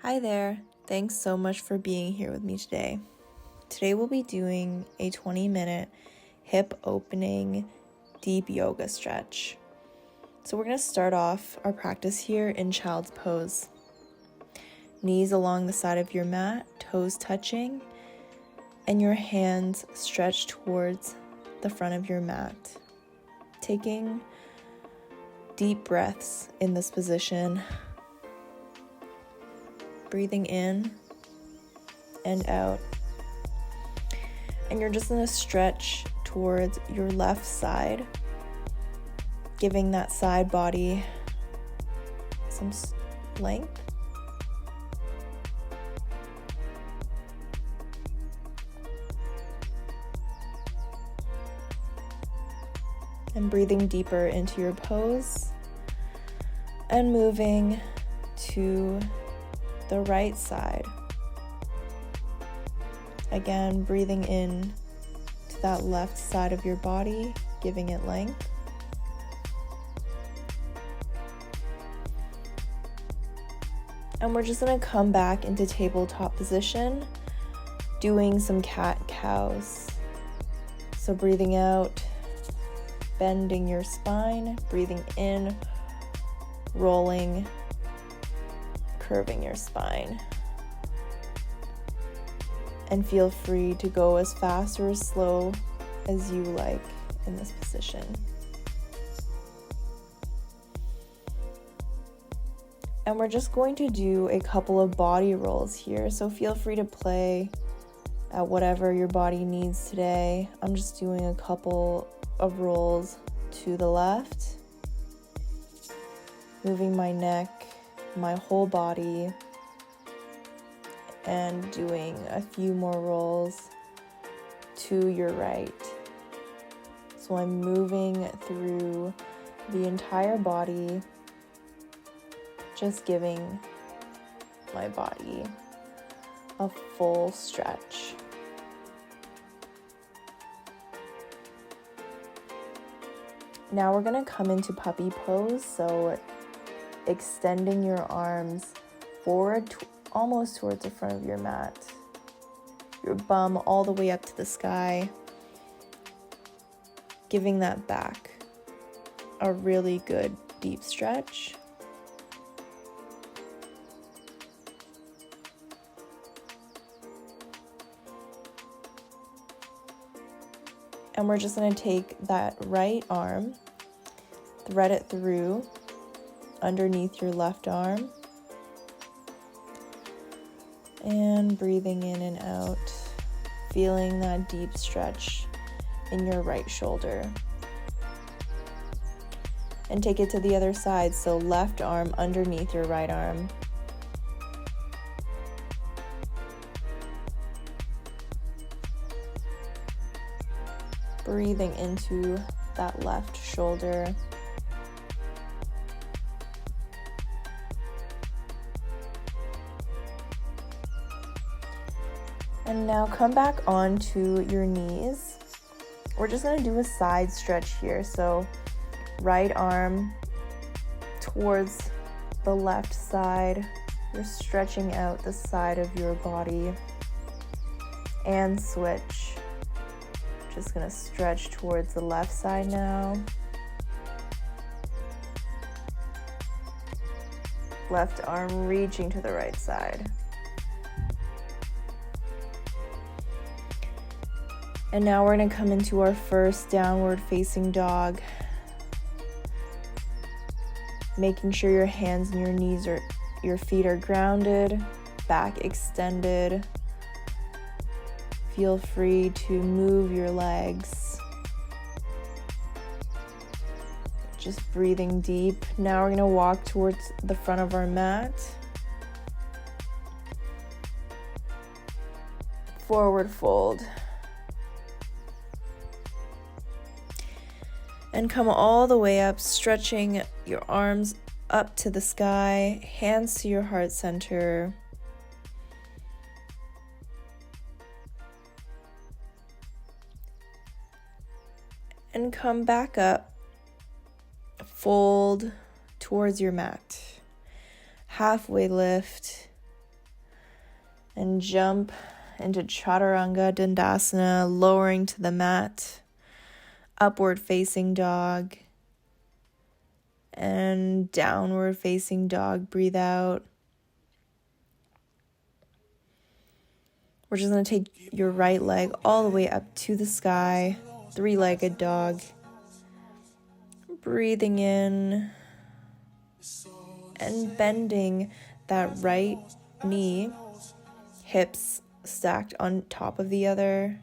Hi there, thanks so much for being here with me today. Today we'll be doing a 20-minute hip opening deep yoga stretch. So we're going to start off our practice here in child's pose. Knees along the side of your mat, toes touching, and your hands stretched towards the front of your mat. Taking deep breaths in this position. Breathing in and out. And you're just going to stretch towards your left side, giving that side body some length. And breathing deeper into your pose and moving to the right side. Again, breathing in to that left side of your body, giving it length. And we're just going to come back into tabletop position, doing some cat-cows. So breathing out, bending your spine, breathing in, rolling, curving your spine. And feel free to go as fast or as slow as you like in this position. And we're just going to do a couple of body rolls here, so feel free to play at whatever your body needs today. I'm just doing a couple of rolls to the left, moving my neck, my whole body, and doing a few more rolls to your right. So I'm moving through the entire body, just giving my body a full stretch. Now we're going to come into puppy pose, so extending your arms forward almost towards the front of your mat. Your bum all the way up to the sky. Giving that back a really good deep stretch. And we're just going to take that right arm, thread it through underneath your left arm, and breathing in and out, feeling that deep stretch in your right shoulder. And take it to the other side, so left arm underneath your right arm. Breathing into that left shoulder. And now come back onto your knees. We're just going to do a side stretch here. So right arm towards the left side. You're stretching out the side of your body. And switch. Just going to stretch towards the left side now. Left arm reaching to the right side. And now we're going to come into our first downward facing dog. Making sure your hands and your feet are grounded, back extended. Feel free to move your legs. Just breathing deep. Now we're going to walk towards the front of our mat. Forward fold. And come all the way up, stretching your arms up to the sky, hands to your heart center. And come back up, fold towards your mat. Halfway lift, And jump into Chaturanga Dandasana, lowering to the mat, upward facing dog, and downward facing dog. Breathe out. We're just going to take your right leg all the way up to the sky, three-legged dog. Breathing in and bending that right knee, hips stacked on top of the other.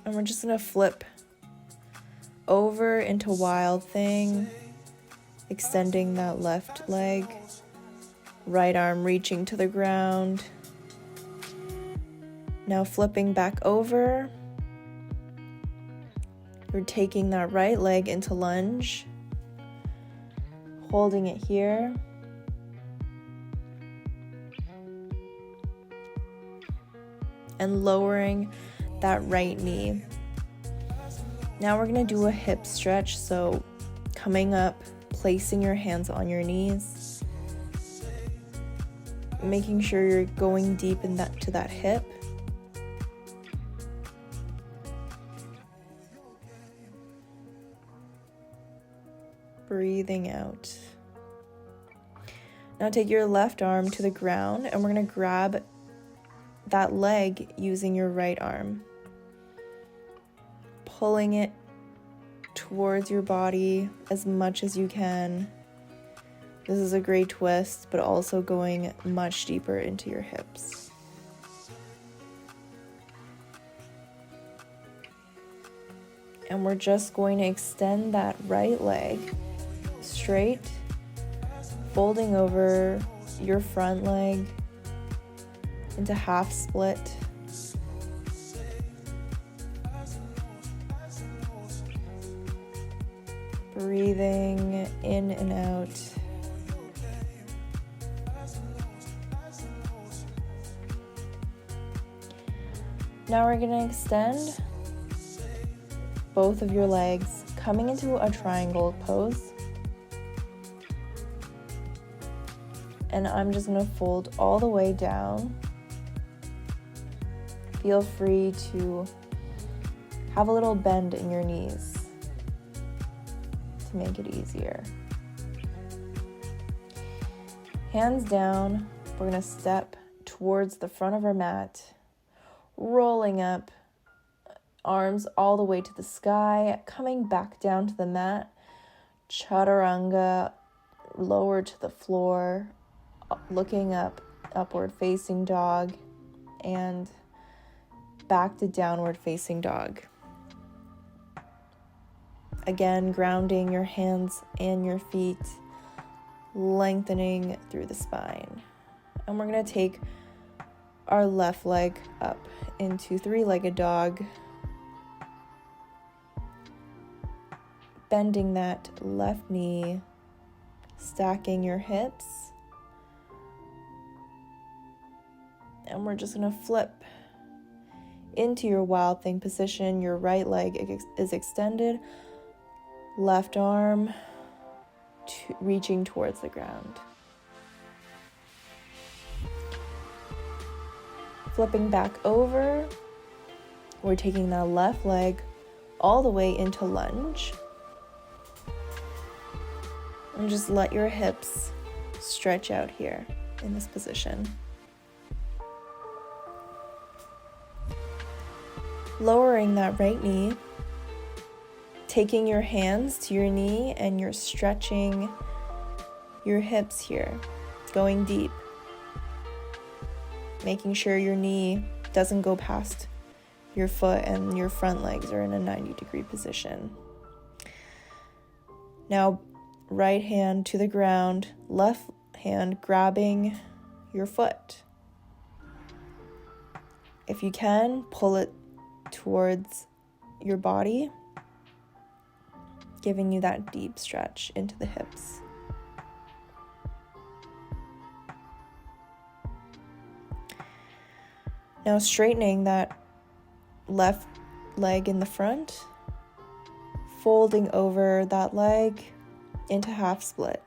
And we're just going to flip over into Wild Thing, extending that left leg, right arm reaching to the ground. Now flipping back over, we're taking that right leg into lunge, holding it here. And lowering that right knee. Now we're going to do a hip stretch, so coming up, placing your hands on your knees, making sure you're going deep in to that hip. Breathing out. Now take your left arm to the ground, and we're going to grab that leg using your right arm, pulling it towards your body as much as you can. This is a great twist, but also going much deeper into your hips. And we're just going to extend that right leg straight, folding over your front leg into half split. Breathing in and out. Now we're going to extend both of your legs, coming into a triangle pose. And I'm just going to fold all the way down. Feel free to have a little bend in your knees to make it easier. Hands down, we're going to step towards the front of our mat, rolling up, arms all the way to the sky, coming back down to the mat, Chaturanga, lower to the floor, looking up, upward facing dog, and back to downward facing dog. Again, grounding your hands and your feet, lengthening through the spine. And we're going to take our left leg up into three-legged dog, bending that left knee, stacking your hips. And we're just going to flip into your Wild Thing position. Your right leg is extended, left arm reaching towards the ground. Flipping back over, we're taking that left leg all the way into lunge. And just let your hips stretch out here in this position. Lowering that right knee, taking your hands to your knee, and you're stretching your hips here, going deep, making sure your knee doesn't go past your foot and your front legs are in a 90-degree position. Now, right hand to the ground, left hand grabbing your foot. If you can, pull it towards your body, giving you that deep stretch into the hips. Now straightening that left leg in the front, folding over that leg into half split.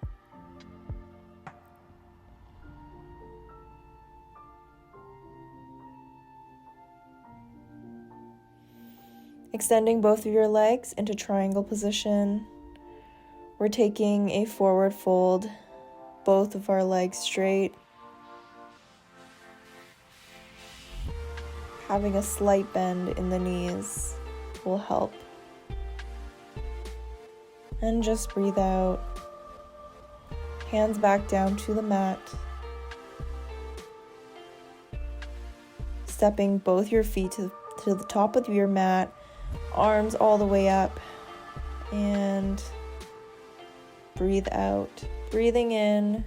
Extending both of your legs into triangle position. We're taking a forward fold, both of our legs straight. Having a slight bend in the knees will help. And just breathe out. Hands back down to the mat. Stepping both your feet to the top of your mat, arms all the way up, and breathe out. Breathing in,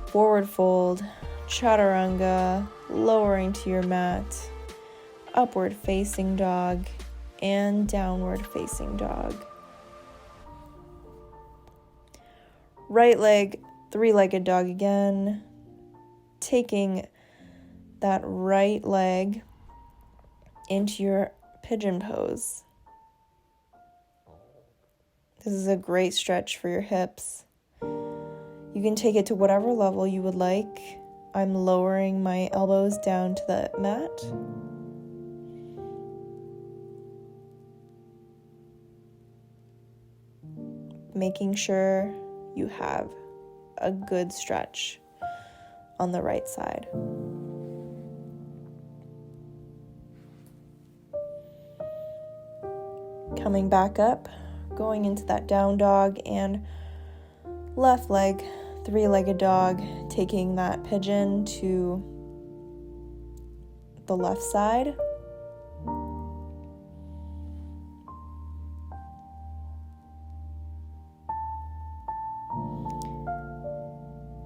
forward fold, chaturanga, lowering to your mat, upward facing dog, and downward facing dog. Right leg, three-legged dog again. Taking that right leg into your pigeon pose. This is a great stretch for your hips. You can take it to whatever level you would like. I'm lowering my elbows down to the mat. Making sure you have a good stretch on the right side. Coming back up, going into that down dog and left leg, three-legged dog, taking that pigeon to the left side.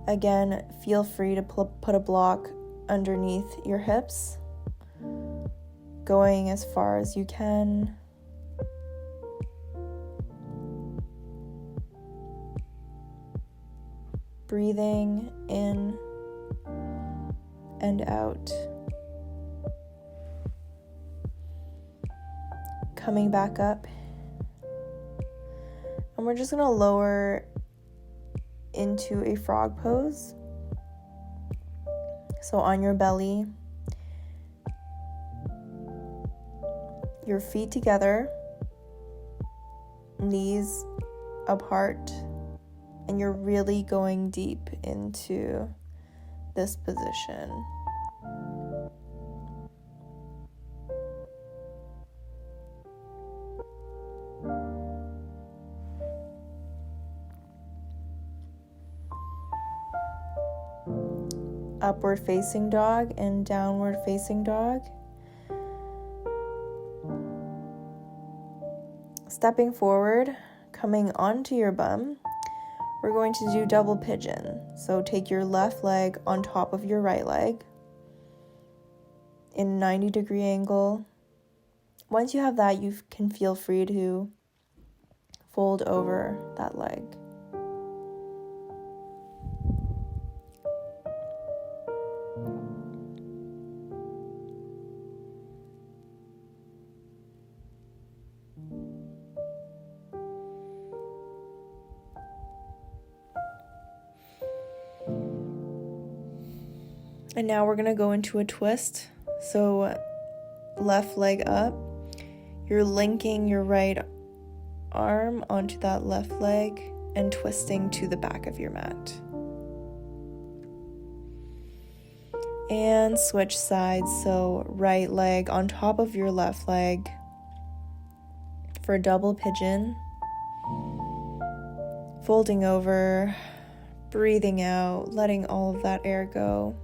Again, feel free to put a block underneath your hips, going as far as you can. Breathing in and out. Coming back up. And we're just going to lower into a frog pose. So on your belly, your feet together, knees apart, and you're really going deep into this position. Upward facing dog and downward facing dog. Stepping forward, coming onto your bum, we're going to do double pigeon. So take your left leg on top of your right leg in a 90-degree angle. Once you have that, you can feel free to fold over that leg. And now we're going to go into a twist. So left leg up. You're linking your right arm onto that left leg and twisting to the back of your mat. And switch sides. So right leg on top of your left leg for double pigeon. Folding over, breathing out, letting all of that air go.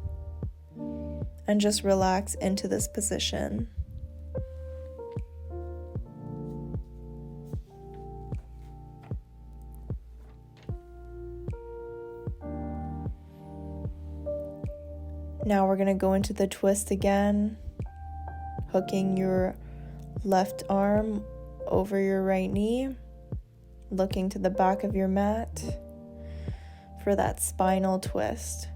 And just relax into this position. Now we're going to go into the twist again, hooking your left arm over your right knee, looking to the back of your mat for that spinal twist.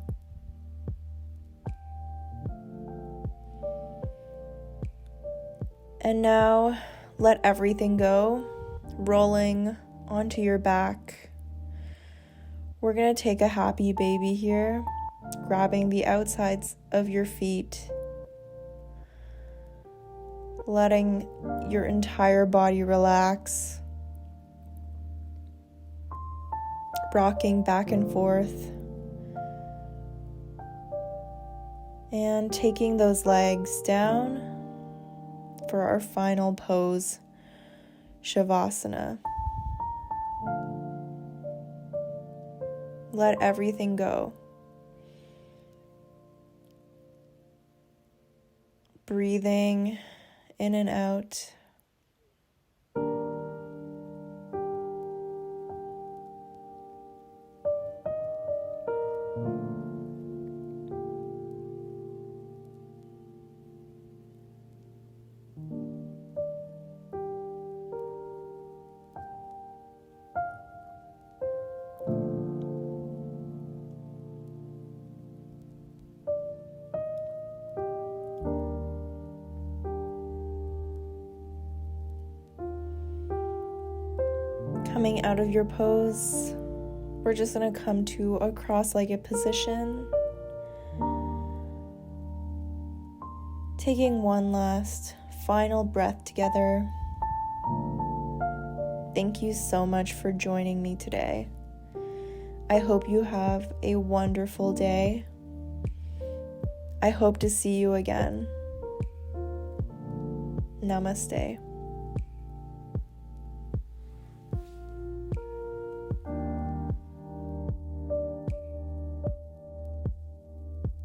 And now let everything go, rolling onto your back. We're going to take a happy baby here, grabbing the outsides of your feet, letting your entire body relax, rocking back and forth, and taking those legs down for our final pose, Shavasana. Let everything go. Breathing in and out. Coming out of your pose, we're just going to come to a cross-legged position. Taking one last final breath together. Thank you so much for joining me today. I hope you have a wonderful day. I hope to see you again. Namaste.